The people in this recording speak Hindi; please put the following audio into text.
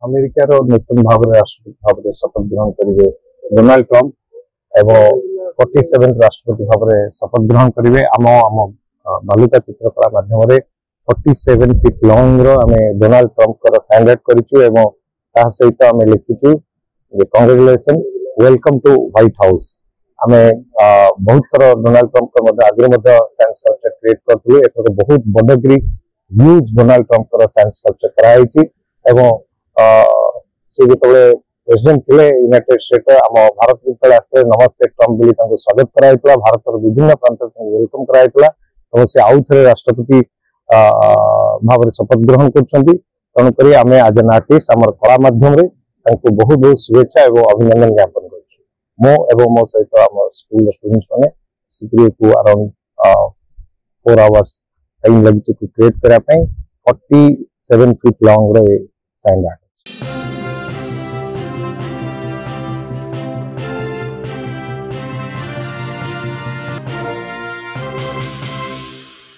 अमेरिकार नूतन भाव राष्ट्रपति भाव में शपथ ग्रहण करेंगे डोनाल्ड ट्रंप एवं 47 राष्ट्रपति भाव में शपथ ग्रहण करेंगे आम आम बालुका चित्रकला माध्यम 47 फीट लंग आम डोनाल्ड ट्रंप सैंड कर सहित आम लिखिचु congratulation welcome to White House आम बहुत थर डोनाल्ड ट्रंप आगे साइंस स्कल्पचर क्रिएट करूँ एथर बहुत बड़गिरी huge Donald Trump sand sculpture कराई से जो प्रेसिडेंट थे यूनाइटेड स्टेट आम भारत जो आसते नमस्ते ट्रंप बोली स्वागत कराइला भारत विभिन्न प्रांत वेलकम कराइला और से आउ थे राष्ट्रपति भाव शपथ ग्रहण करुक आम आज एन आर्टिस्ट आम कला मध्यम बहुत बहुत शुभेच्छा और अभिनंदन ज्ञापन कर मो सहित आम स्कूल स्टूडेंट्स मैंने सिक्री को अराउंड 4 आवर्स टाइम लगी क्रिएट करने 47 फीट लंग सैंड आर्ट।